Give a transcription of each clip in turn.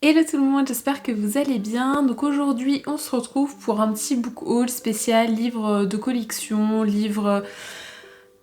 Hello tout le monde, j'espère que vous allez bien. Donc aujourd'hui on se retrouve pour un petit book haul spécial livre de collection, livre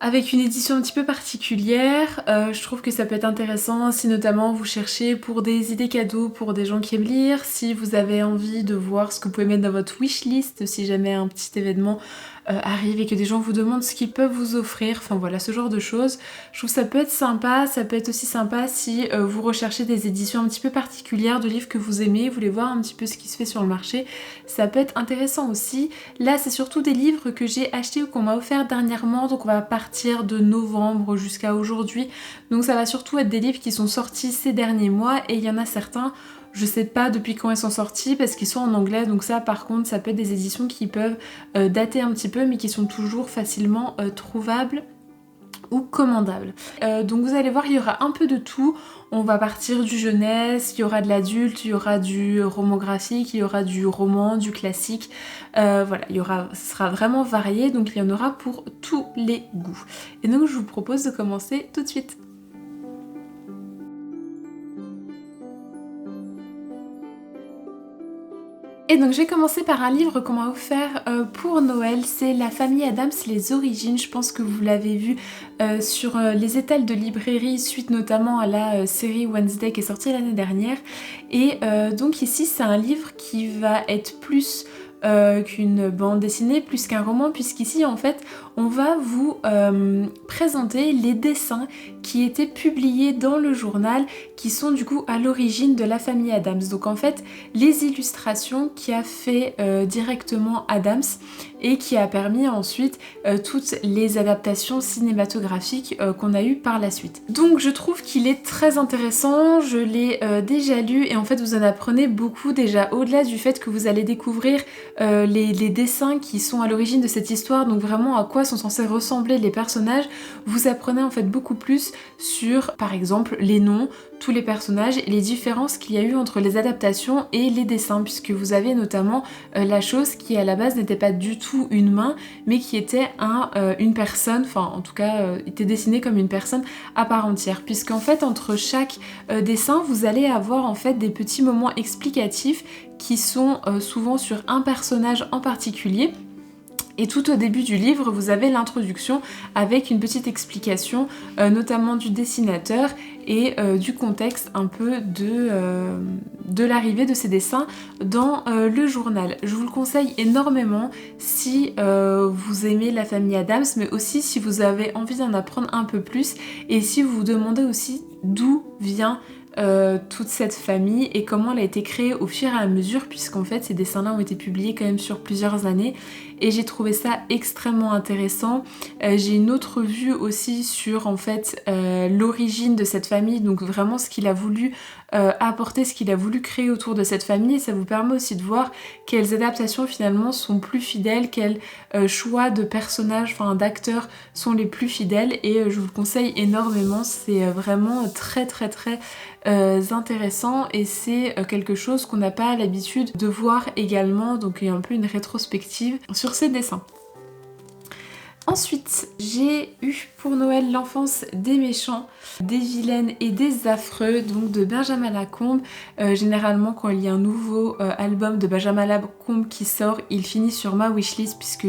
avec une édition un petit peu particulière. Je trouve que ça peut être intéressant si notamment vous cherchez pour des idées cadeaux pour des gens qui aiment lire, si vous avez envie de voir ce que vous pouvez mettre dans votre wishlist, si jamais un petit événement arrive et que des gens vous demandent ce qu'ils peuvent vous offrir, enfin voilà, ce genre de choses. Je trouve que ça peut être sympa, ça peut être aussi sympa si vous recherchez des éditions un petit peu particulières de livres que vous aimez, vous voulez voir un petit peu ce qui se fait sur le marché, ça peut être intéressant aussi. Là c'est surtout des livres que j'ai achetés ou qu'on m'a offert dernièrement, donc on va partir de novembre jusqu'à aujourd'hui, donc ça va surtout être des livres qui sont sortis ces derniers mois et il y en a certains, je sais pas depuis quand ils sont sortis parce qu'ils sont en anglais, donc ça par contre ça peut être des éditions qui peuvent dater un petit peu mais qui sont toujours facilement trouvables ou commandables. Donc vous allez voir, il y aura un peu de tout. On va partir du jeunesse, il y aura de l'adulte, il y aura du roman graphique, il y aura du roman, du classique. Voilà, ce sera vraiment varié, donc il y en aura pour tous les goûts. Et donc je vous propose de commencer tout de suite. Et donc je vais commencer par un livre qu'on m'a offert pour Noël, c'est La famille Addams, les origines. Je pense que vous l'avez vu sur les étals de librairie suite notamment à la série Wednesday qui est sortie l'année dernière. Et donc ici c'est un livre qui va être plus qu'une bande dessinée, plus qu'un roman, puisqu'ici en fait on va vous présenter les dessins qui étaient publiés dans le journal, qui sont du coup à l'origine de La famille Addams. Donc en fait les illustrations qui a fait directement Addams et qui a permis ensuite toutes les adaptations cinématographiques qu'on a eues par la suite. Donc je trouve qu'il est très intéressant, je l'ai déjà lu et en fait vous en apprenez beaucoup déjà, au-delà du fait que vous allez découvrir les dessins qui sont à l'origine de cette histoire, donc vraiment à quoi sont censés ressembler les personnages, vous apprenez en fait beaucoup plus sur par exemple les noms, tous les personnages et les différences qu'il y a eu entre les adaptations et les dessins, puisque vous avez notamment la chose qui à la base n'était pas du tout une main mais qui était une personne, enfin en tout cas était dessinée comme une personne à part entière, puisqu'en fait entre chaque dessin vous allez avoir en fait des petits moments explicatifs qui sont souvent sur un personnage en particulier. Et tout au début du livre, vous avez l'introduction avec une petite explication, notamment du dessinateur et du contexte un peu de l'arrivée de ces dessins dans le journal. Je vous le conseille énormément si vous aimez la famille Addams, mais aussi si vous avez envie d'en apprendre un peu plus et si vous vous demandez aussi d'où vient toute cette famille et comment elle a été créée au fur et à mesure, puisqu'en fait ces dessins-là ont été publiés quand même sur plusieurs années et j'ai trouvé ça extrêmement intéressant. J'ai une autre vue aussi sur en fait l'origine de cette famille, donc vraiment ce qu'il a voulu apporter, ce qu'il a voulu créer autour de cette famille, et ça vous permet aussi de voir quelles adaptations finalement sont plus fidèles, quels choix de personnages, enfin d'acteurs sont les plus fidèles, et je vous le conseille énormément, c'est vraiment très intéressant et c'est quelque chose qu'on n'a pas l'habitude de voir également, donc il y a un peu une rétrospective sur ces dessins. Ensuite, j'ai eu pour Noël L'enfance des méchants, des vilaines et des affreux, donc de Benjamin Lacombe. Généralement, quand il y a un nouveau album de Benjamin Lacombe qui sort, il finit sur ma wishlist puisque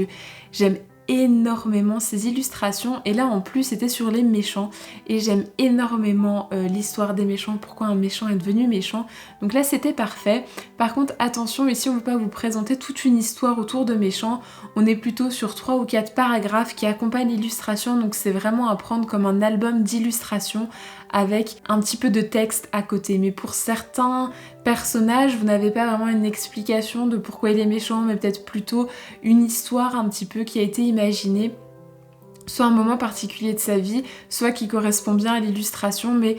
j'aime énormément ses illustrations, et là en plus c'était sur les méchants et j'aime énormément l'histoire des méchants, pourquoi un méchant est devenu méchant, donc là c'était parfait. Par contre attention, ici on ne veut pas vous présenter toute une histoire autour de méchants, on est plutôt sur 3 ou 4 paragraphes qui accompagnent l'illustration, donc c'est vraiment à prendre comme un album d'illustration avec un petit peu de texte à côté. Mais pour certains personnages, vous n'avez pas vraiment une explication de pourquoi il est méchant, mais peut-être plutôt une histoire un petit peu qui a été imaginée, soit un moment particulier de sa vie, soit qui correspond bien à l'illustration, mais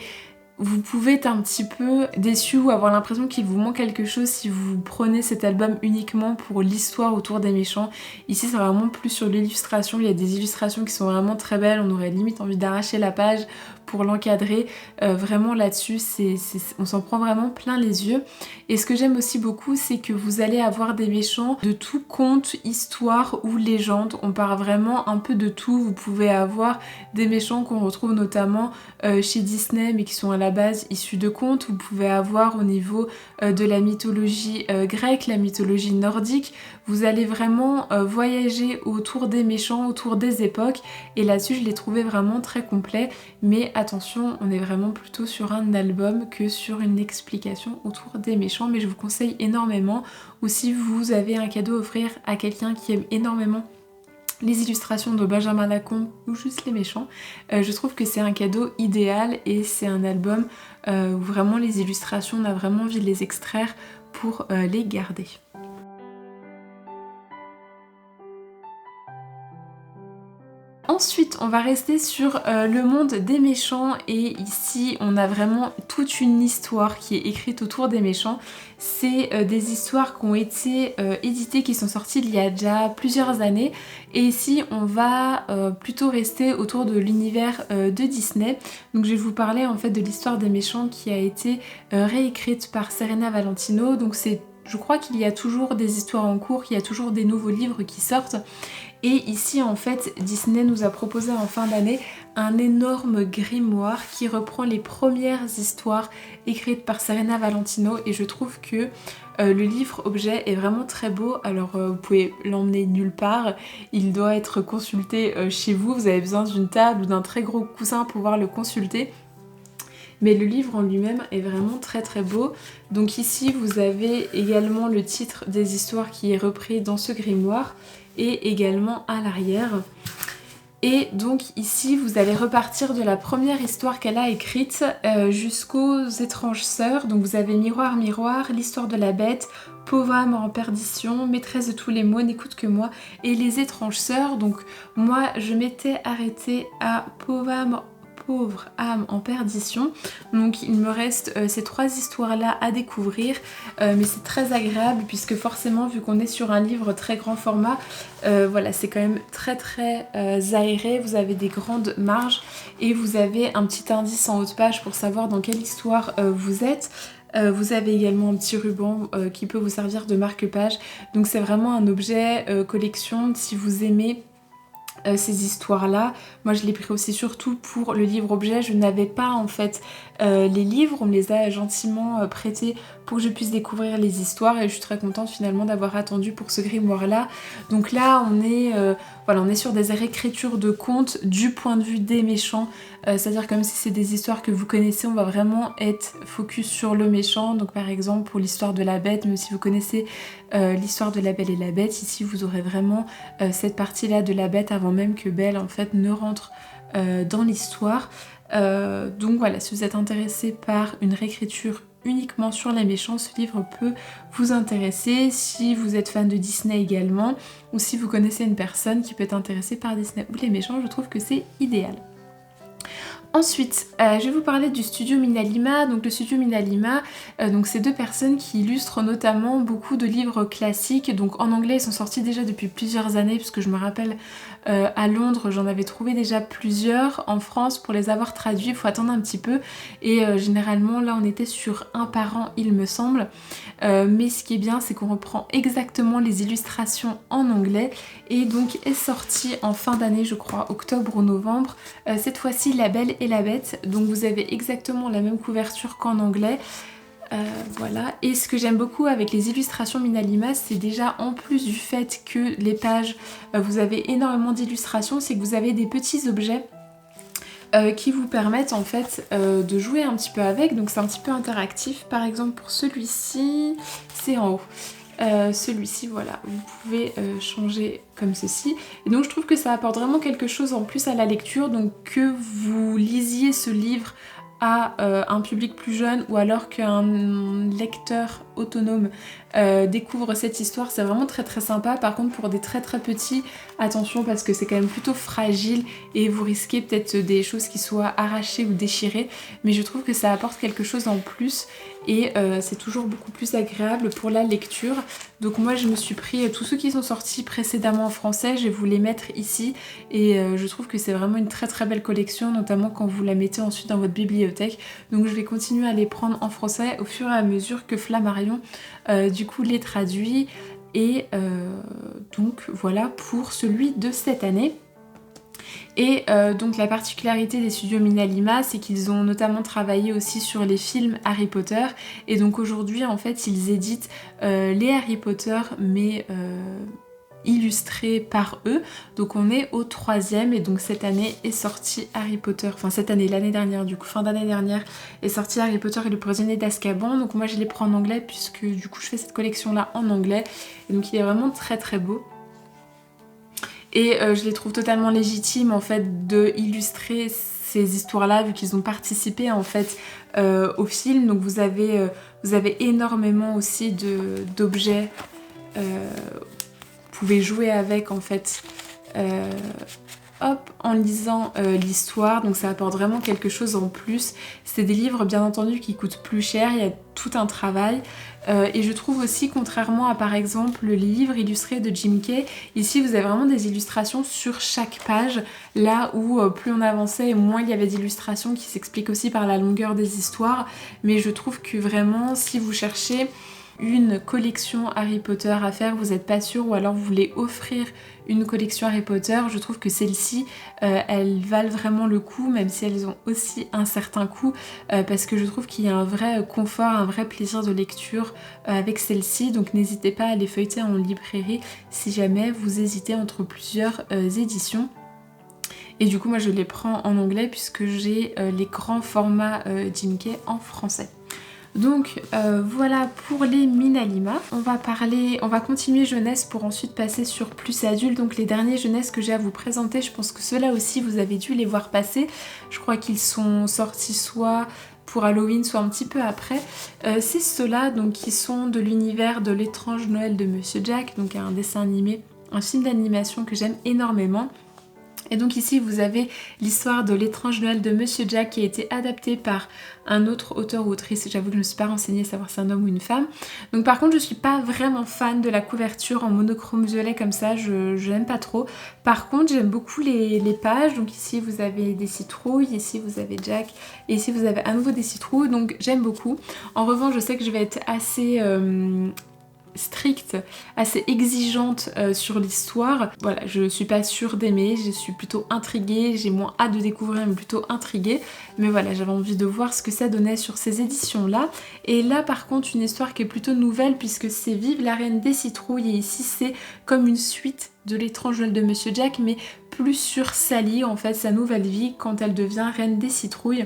vous pouvez être un petit peu déçu ou avoir l'impression qu'il vous manque quelque chose si vous prenez cet album uniquement pour l'histoire autour des méchants. Ici c'est vraiment plus sur l'illustration, il y a des illustrations qui sont vraiment très belles, on aurait limite envie d'arracher la page pour l'encadrer. Vraiment là-dessus, on s'en prend vraiment plein les yeux. Et ce que j'aime aussi beaucoup, c'est que vous allez avoir des méchants de tout conte, histoire ou légende. On part vraiment un peu de tout. Vous pouvez avoir des méchants qu'on retrouve notamment chez Disney, mais qui sont à la base issus de contes. Vous pouvez avoir au niveau de la mythologie grecque, la mythologie nordique. Vous allez vraiment voyager autour des méchants, autour des époques. Et là-dessus, je l'ai trouvé vraiment très complet. Mais attention, on est vraiment plutôt sur un album que sur une explication autour des méchants. Mais je vous conseille énormément. Ou si vous avez un cadeau à offrir à quelqu'un qui aime énormément les illustrations de Benjamin Lacombe ou juste les méchants, je trouve que c'est un cadeau idéal et c'est un album où vraiment les illustrations, on a vraiment envie de les extraire pour les garder. Ensuite, on va rester sur le monde des méchants et ici, on a vraiment toute une histoire qui est écrite autour des méchants. C'est des histoires qui ont été éditées, qui sont sorties il y a déjà plusieurs années. Et ici, on va plutôt rester autour de l'univers de Disney. Donc je vais vous parler en fait de l'histoire des méchants qui a été réécrite par Serena Valentino. Donc je crois qu'il y a toujours des histoires en cours, qu'il y a toujours des nouveaux livres qui sortent. Et ici en fait Disney nous a proposé en fin d'année un énorme grimoire qui reprend les premières histoires écrites par Serena Valentino et je trouve que le livre objet est vraiment très beau. Alors vous pouvez l'emmener nulle part, il doit être consulté chez vous, vous avez besoin d'une table ou d'un très gros coussin pour pouvoir le consulter. Mais le livre en lui-même est vraiment très très beau. Donc ici vous avez également le titre des histoires qui est repris dans ce grimoire et également à l'arrière. Et donc ici vous allez repartir de la première histoire qu'elle a écrite jusqu'aux étranges sœurs. Donc vous avez Miroir Miroir, l'histoire de la bête, Pauvre âme en perdition, maîtresse de tous les maux, n'écoute que moi et les étranges sœurs. Donc moi je m'étais arrêtée à Pauvre âme en perdition. Donc il me reste ces trois histoires là à découvrir, mais c'est très agréable puisque forcément vu qu'on est sur un livre très grand format, voilà, c'est quand même très très aéré, vous avez des grandes marges et vous avez un petit indice en haut de page pour savoir dans quelle histoire vous êtes. Vous avez également un petit ruban qui peut vous servir de marque-page, donc c'est vraiment un objet collection si vous aimez ces histoires-là. Moi je l'ai pris aussi surtout pour le livre objet. Je n'avais pas en fait les livres, on me les a gentiment prêtés pour que je puisse découvrir les histoires et je suis très contente finalement d'avoir attendu pour ce grimoire-là. Donc là on est, voilà, on est sur des réécritures de contes du point de vue des méchants, c'est-à-dire comme si c'est des histoires que vous connaissez, on va vraiment être focus sur le méchant. Donc par exemple pour l'histoire de la bête, mais si vous connaissez l'histoire de la Belle et la Bête, ici vous aurez vraiment cette partie-là de la bête avant même que Belle en fait ne rentre dans l'histoire. Donc voilà, si vous êtes intéressé par une réécriture uniquement sur les méchants, ce livre peut vous intéresser. Si vous êtes fan de Disney également, ou si vous connaissez une personne qui peut être intéressée par Disney ou les méchants, je trouve que c'est idéal. Ensuite, je vais vous parler du studio Minalima. Donc le studio Minalima, donc c'est deux personnes qui illustrent notamment beaucoup de livres classiques. Donc en anglais, ils sont sortis déjà depuis plusieurs années, puisque je me rappelle à Londres, j'en avais trouvé déjà plusieurs. En France, pour les avoir traduits, il faut attendre un petit peu. Et généralement, là, on était sur un par an, il me semble. Mais ce qui est bien, c'est qu'on reprend exactement les illustrations en anglais. Et donc est sorti en fin d'année, je crois, octobre ou novembre, cette fois-ci La Belle et la Bête. Donc vous avez exactement la même couverture qu'en anglais. Voilà, et ce que j'aime beaucoup avec les illustrations Minalima, c'est déjà en plus du fait que les pages, vous avez énormément d'illustrations, c'est que vous avez des petits objets qui vous permettent en fait de jouer un petit peu avec, donc c'est un petit peu interactif. Par exemple pour celui-ci, c'est en haut. Celui-ci, voilà, vous pouvez changer comme ceci. Et donc je trouve que ça apporte vraiment quelque chose en plus à la lecture, donc que vous lisiez ce livre à un public plus jeune ou alors qu'un lecteur autonome découvrent cette histoire. C'est vraiment très très sympa. Par contre pour des très très petits, attention parce que c'est quand même plutôt fragile et vous risquez peut-être des choses qui soient arrachées ou déchirées. Mais je trouve que ça apporte quelque chose en plus et c'est toujours beaucoup plus agréable pour la lecture. Donc moi je me suis pris tous ceux qui sont sortis précédemment en français, je vais vous les mettre ici et je trouve que c'est vraiment une très très belle collection, notamment quand vous la mettez ensuite dans votre bibliothèque. Donc je vais continuer à les prendre en français au fur et à mesure que Flammarion du coup les traduit et donc voilà pour celui de cette année. Et donc la particularité des studios Minalima, c'est qu'ils ont notamment travaillé aussi sur les films Harry Potter. Et donc aujourd'hui, en fait, ils éditent les Harry Potter, mais illustrés par eux. Donc on est au 3e et donc cette année est sorti Harry Potter, enfin cette année, l'année dernière du coup, fin d'année dernière est sorti Harry Potter et le prisonnier d'Azkaban. Donc moi je les prends en anglais puisque du coup je fais cette collection là en anglais. Et donc il est vraiment très très beau. Et je les trouve totalement légitimes en fait de illustrer ces histoires-là vu qu'ils ont participé en fait au film. Donc vous avez énormément aussi d'objets. Vous pouvez jouer avec en fait hop, en lisant l'histoire, donc ça apporte vraiment quelque chose en plus. C'est des livres bien entendu qui coûtent plus cher, il y a tout un travail. Et je trouve aussi, contrairement à par exemple le livre illustré de Jim Kay, ici vous avez vraiment des illustrations sur chaque page, là où plus on avançait, moins il y avait d'illustrations qui s'expliquent aussi par la longueur des histoires. Mais je trouve que vraiment, si vous cherchez une collection Harry Potter à faire, vous n'êtes pas sûr, ou alors vous voulez offrir une collection Harry Potter, je trouve que celles-ci, elles valent vraiment le coup, même si elles ont aussi un certain coût, parce que je trouve qu'il y a un vrai confort, un vrai plaisir de lecture avec celles-ci, donc n'hésitez pas à les feuilleter en librairie si jamais vous hésitez entre plusieurs éditions. Et du coup moi je les prends en anglais puisque j'ai les grands formats Jim Kay en français. Donc voilà pour les Minalima. On va continuer jeunesse pour ensuite passer sur plus adulte. Donc les derniers jeunesse que j'ai à vous présenter, je pense que ceux-là aussi vous avez dû les voir passer. Je crois qu'ils sont sortis soit pour Halloween, soit un petit peu après. C'est ceux-là donc qui sont de l'univers de l'étrange Noël de Monsieur Jack, donc un dessin animé, un film d'animation que j'aime énormément. Et donc ici vous avez l'histoire de l'étrange Noël de Monsieur Jack qui a été adapté par un autre auteur ou autrice. J'avoue que je ne me suis pas renseignée à savoir si c'est un homme ou une femme. Donc par contre je suis pas vraiment fan de la couverture en monochrome violet comme ça, je n'aime pas trop. Par contre j'aime beaucoup les pages. Donc ici vous avez des citrouilles, ici vous avez Jack et ici vous avez à nouveau des citrouilles. Donc j'aime beaucoup. En revanche je sais que je vais être assez stricte, assez exigeante sur l'histoire. Voilà, je suis pas sûre d'aimer, je suis plutôt intriguée, j'ai moins hâte de découvrir mais plutôt intriguée. Mais voilà, j'avais envie de voir ce que ça donnait sur ces éditions-là. Et là par contre une histoire qui est plutôt nouvelle puisque c'est Vive la Reine des Citrouilles et ici c'est comme une suite de l'étrange Noël de Monsieur Jack mais plus sur Sally, en fait sa nouvelle vie quand elle devient Reine des Citrouilles.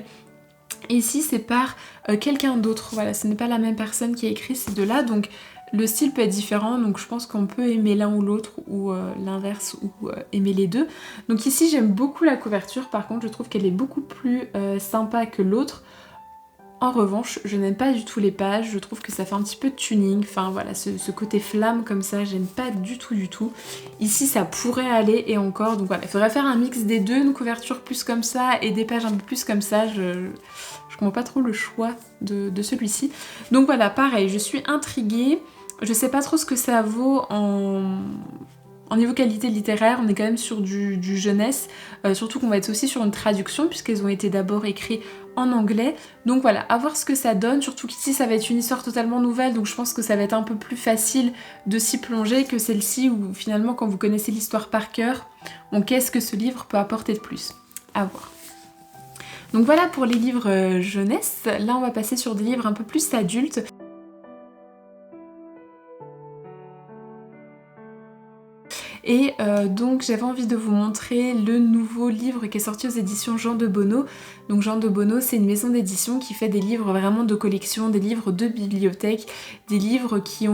Ici c'est par quelqu'un d'autre, voilà, ce n'est pas la même personne qui a écrit ces deux-là, donc le style peut être différent, donc je pense qu'on peut aimer l'un ou l'autre, ou l'inverse, ou aimer les deux. Donc ici j'aime beaucoup la couverture, par contre je trouve qu'elle est beaucoup plus sympa que l'autre. En revanche, je n'aime pas du tout les pages, je trouve que ça fait un petit peu de tuning, enfin voilà, ce côté flamme comme ça, j'aime pas du tout du tout. Ici ça pourrait aller et encore, donc voilà, il faudrait faire un mix des deux, une couverture plus comme ça et des pages un peu plus comme ça, je comprends pas trop le choix de celui-ci. Donc voilà, pareil, je suis intriguée. Je sais pas trop ce que ça vaut en niveau qualité littéraire, on est quand même sur du jeunesse, surtout qu'on va être aussi sur une traduction puisqu'elles ont été d'abord écrites en anglais. Donc voilà, à voir ce que ça donne, surtout qu'ici ça va être une histoire totalement nouvelle, donc je pense que ça va être un peu plus facile de s'y plonger que celle-ci où finalement quand vous connaissez l'histoire par cœur, bon, qu'est-ce que ce livre peut apporter de plus? À voir. Donc voilà pour les livres jeunesse. Là on va passer sur des livres un peu plus adultes. Et donc j'avais envie de vous montrer le nouveau livre qui est sorti aux éditions Jean de Bonneau. Donc Jean de Bonneau c'est une maison d'édition qui fait des livres vraiment de collection, des livres de bibliothèque, des livres qui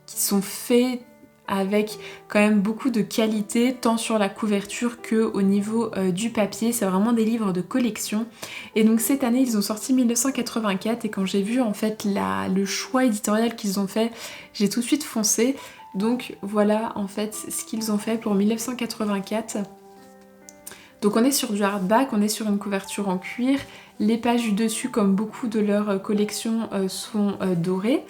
sont faits avec quand même beaucoup de qualité tant sur la couverture que au niveau du papier. C'est vraiment des livres de collection. Et donc cette année ils ont sorti 1984 et quand j'ai vu en fait le choix éditorial qu'ils ont fait, j'ai tout de suite foncé. Donc voilà en fait ce qu'ils ont fait pour 1984. Donc on est sur du hardback, on est sur une couverture en cuir. Les pages du dessus, comme beaucoup de leurs collections, sont dorées.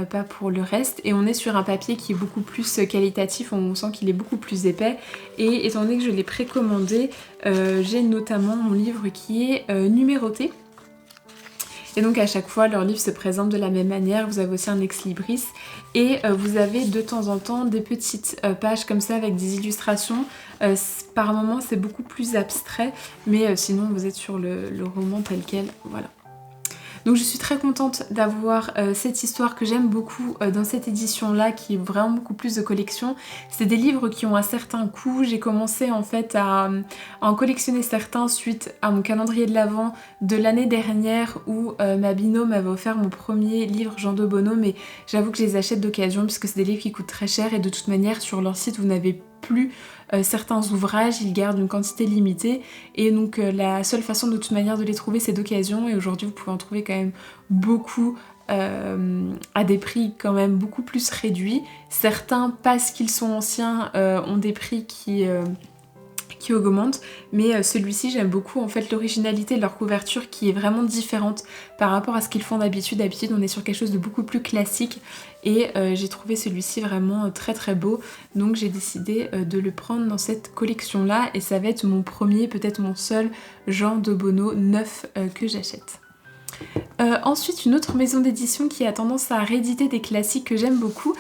Pas pour le reste, et on est sur un papier qui est beaucoup plus qualitatif, on sent qu'il est beaucoup plus épais, et étant donné que je l'ai précommandé, j'ai notamment mon livre qui est numéroté, et donc à chaque fois leur livre se présente de la même manière. Vous avez aussi un ex-libris, et vous avez de temps en temps des petites pages comme ça avec des illustrations. Par moments c'est beaucoup plus abstrait, mais sinon vous êtes sur le roman tel quel, voilà. Donc je suis très contente d'avoir cette histoire que j'aime beaucoup dans cette édition là, qui est vraiment beaucoup plus de collection. C'est des livres qui ont un certain coût. J'ai commencé en fait à en collectionner certains suite à mon calendrier de l'Avent de l'année dernière où ma binôme m'avait offert mon premier livre Jean de Bonhomme, mais j'avoue que je les achète d'occasion puisque c'est des livres qui coûtent très cher et de toute manière sur leur site vous n'avez plus certains ouvrages, ils gardent une quantité limitée et donc la seule façon de toute manière de les trouver c'est d'occasion, et aujourd'hui vous pouvez en trouver quand même beaucoup à des prix quand même beaucoup plus réduits. Certains, parce qu'ils sont anciens, ont des prix qui augmentent, mais celui-ci j'aime beaucoup en fait l'originalité de leur couverture qui est vraiment différente par rapport à ce qu'ils font d'habitude. D'habitude on est sur quelque chose de beaucoup plus classique, et j'ai trouvé celui-ci vraiment très très beau, donc j'ai décidé de le prendre dans cette collection là, et ça va être mon premier, peut-être mon seul Jean de Bonneau neuf que j'achète. Ensuite, une autre maison d'édition qui a tendance à rééditer des classiques que j'aime beaucoup,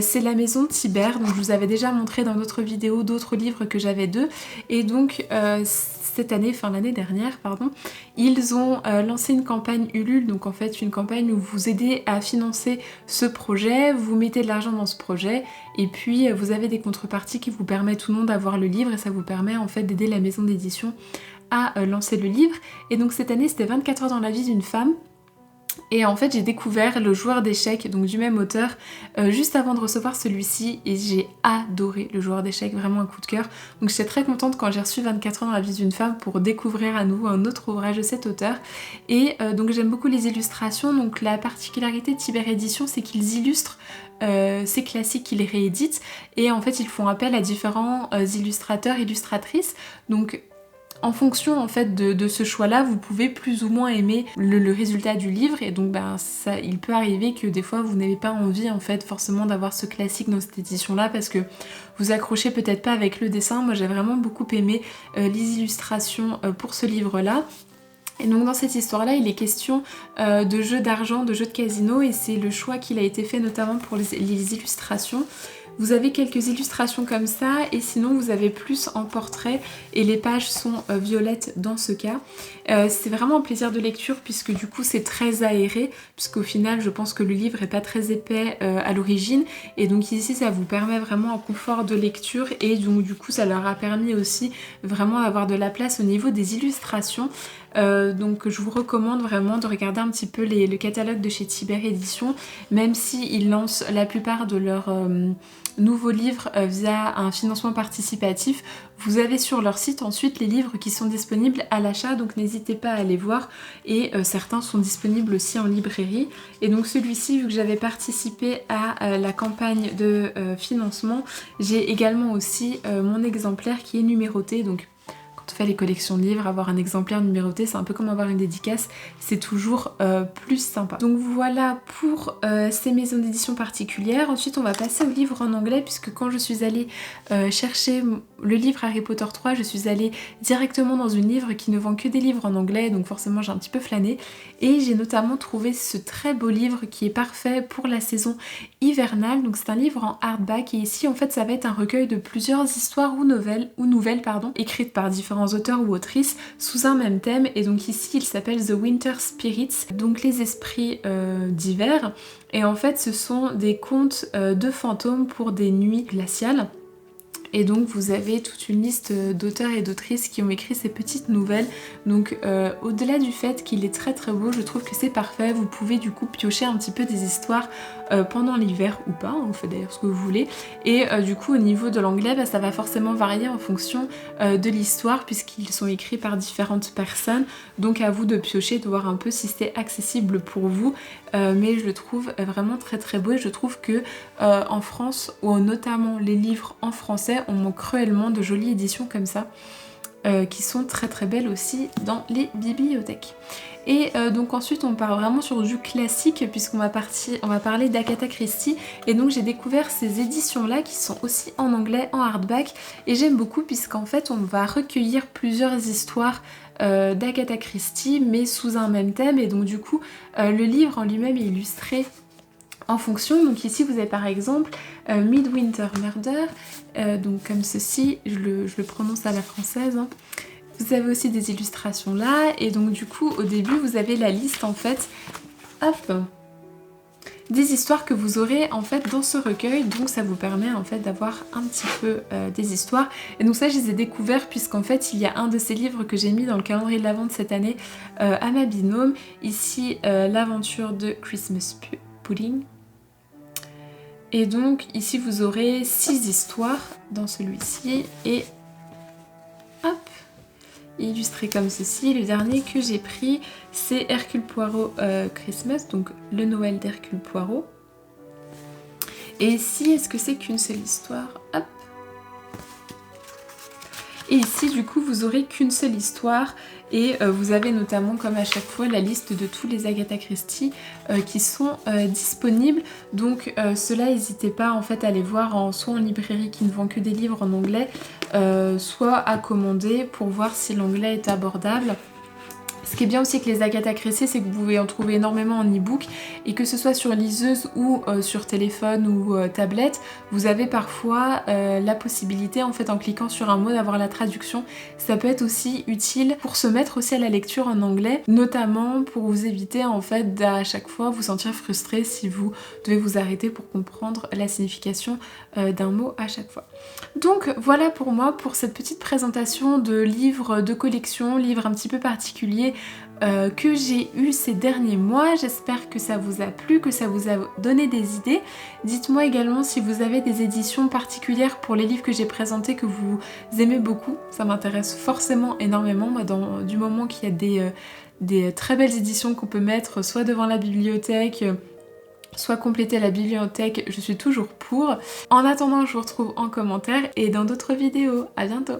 c'est la maison Thibert. Donc je vous avais déjà montré dans d'autres vidéos d'autres livres que j'avais d'eux, et donc cette année, enfin l'année dernière pardon, ils ont lancé une campagne Ulule, donc en fait une campagne où vous aidez à financer ce projet, vous mettez de l'argent dans ce projet, et puis vous avez des contreparties qui vous permettent ou non d'avoir le livre, et ça vous permet en fait d'aider la maison d'édition à lancer le livre. Et donc cette année c'était 24 heures dans la vie d'une femme, et en fait j'ai découvert Le Joueur d'échecs, donc du même auteur, juste avant de recevoir celui-ci, et j'ai adoré Le Joueur d'échecs, vraiment un coup de cœur. Donc j'étais très contente quand j'ai reçu 24 heures dans la vie d'une femme pour découvrir à nouveau un autre ouvrage de cet auteur. Et donc j'aime beaucoup les illustrations, donc la particularité de Thibert Édition c'est qu'ils illustrent ces classiques qu'ils rééditent, et en fait ils font appel à différents illustrateurs, illustratrices, donc en fonction en fait de ce choix-là, vous pouvez plus ou moins aimer le résultat du livre, et donc ça, il peut arriver que des fois vous n'avez pas envie en fait forcément d'avoir ce classique dans cette édition-là parce que vous accrochez peut-être pas avec le dessin. Moi j'ai vraiment beaucoup aimé les illustrations pour ce livre-là. Et donc dans cette histoire-là, il est question de jeux d'argent, de jeux de casino, et c'est le choix qu'il a été fait notamment pour les illustrations. Vous avez quelques illustrations comme ça, et sinon vous avez plus en portrait, et les pages sont violettes dans ce cas. C'est vraiment un plaisir de lecture puisque du coup c'est très aéré, puisqu'au final je pense que le livre est pas très épais à l'origine, et donc ici ça vous permet vraiment un confort de lecture, et donc du coup ça leur a permis aussi vraiment d'avoir de la place au niveau des illustrations. Donc je vous recommande vraiment de regarder un petit peu le catalogue de chez Thibert Édition, même s'ils lancent la plupart de leurs nouveaux livres via un financement participatif. Vous avez sur leur site ensuite les livres qui sont disponibles à l'achat, donc n'hésitez pas à aller voir, et certains sont disponibles aussi en librairie. Et donc celui-ci, vu que j'avais participé à la campagne de financement, j'ai également aussi mon exemplaire qui est numéroté, donc quand on fait les collections de livres, avoir un exemplaire numéroté, c'est un peu comme avoir une dédicace, c'est toujours plus sympa. Donc voilà pour ces maisons d'édition particulières. Ensuite on va passer aux livres en anglais, puisque quand je suis allée chercher le livre Harry Potter 3, je suis allée directement dans une livre qui ne vend que des livres en anglais, donc forcément j'ai un petit peu flâné, et j'ai notamment trouvé ce très beau livre qui est parfait pour la saison hivernale. Donc c'est un livre en hardback, et ici en fait ça va être un recueil de plusieurs histoires ou nouvelles écrites par différents auteurs ou autrices sous un même thème, et donc ici il s'appelle The Winter Spirits, donc les esprits d'hiver, et en fait ce sont des contes de fantômes pour des nuits glaciales. Et donc vous avez toute une liste d'auteurs et d'autrices qui ont écrit ces petites nouvelles. Donc au-delà du fait qu'il est très très beau, je trouve que c'est parfait. Vous pouvez du coup piocher un petit peu des histoires pendant l'hiver ou pas, vous faites d'ailleurs ce que vous voulez. Et du coup au niveau de l'anglais, bah, ça va forcément varier en fonction de l'histoire puisqu'ils sont écrits par différentes personnes. Donc à vous de piocher, de voir un peu si c'est accessible pour vous. Mais je le trouve vraiment très très beau et je trouve que en France, ou notamment les livres en français, on manque cruellement de jolies éditions comme ça qui sont très très belles aussi dans les bibliothèques. Et donc ensuite on part vraiment sur du classique puisqu'on va parler d'Agatha Christie et donc j'ai découvert ces éditions là qui sont aussi en anglais, en hardback et j'aime beaucoup puisqu'en fait on va recueillir plusieurs histoires d'Agatha Christie mais sous un même thème et donc du coup le livre en lui-même est illustré en fonction. Donc ici vous avez par exemple Midwinter Murder, donc comme ceci, je le prononce à la française, hein. Vous avez aussi des illustrations là et donc du coup au début vous avez la liste en fait, hop, des histoires que vous aurez en fait dans ce recueil, donc ça vous permet en fait d'avoir un petit peu des histoires. Et donc ça je les ai découverts puisqu'en fait il y a un de ces livres que j'ai mis dans le calendrier de l'Avent de cette année à ma binôme, ici l'aventure de Christmas Pudding. Et donc ici vous aurez 6 histoires dans celui-ci et hop, illustré comme ceci. Le dernier que j'ai pris c'est Hercule Poirot Christmas, donc le Noël d'Hercule Poirot. Et ici est-ce que c'est qu'une seule histoire? Hop. Et ici du coup vous aurez qu'une seule histoire et vous avez notamment comme à chaque fois la liste de tous les Agatha Christie qui sont disponibles. Donc cela n'hésitez pas en fait à les voir soit en librairie qui ne vend que des livres en anglais, soit à commander pour voir si l'anglais est abordable. Ce qui est bien aussi avec les Agatha Christie, c'est que vous pouvez en trouver énormément en e-book et que ce soit sur liseuse ou sur téléphone ou tablette, vous avez parfois la possibilité en fait en cliquant sur un mot d'avoir la traduction. Ça peut être aussi utile pour se mettre aussi à la lecture en anglais, notamment pour vous éviter en fait d'à chaque fois vous sentir frustré si vous devez vous arrêter pour comprendre la signification d'un mot à chaque fois. Donc voilà pour moi pour cette petite présentation de livres de collection, livres un petit peu particuliers que j'ai eu ces derniers mois. J'espère que ça vous a plu, que ça vous a donné des idées. Dites-moi également si vous avez des éditions particulières pour les livres que j'ai présentés que vous aimez beaucoup. Ça m'intéresse forcément énormément, moi, du moment qu'il y a des très belles éditions qu'on peut mettre soit devant la bibliothèque, soit compléter la bibliothèque, je suis toujours pour. En attendant, je vous retrouve en commentaire et dans d'autres vidéos. À bientôt!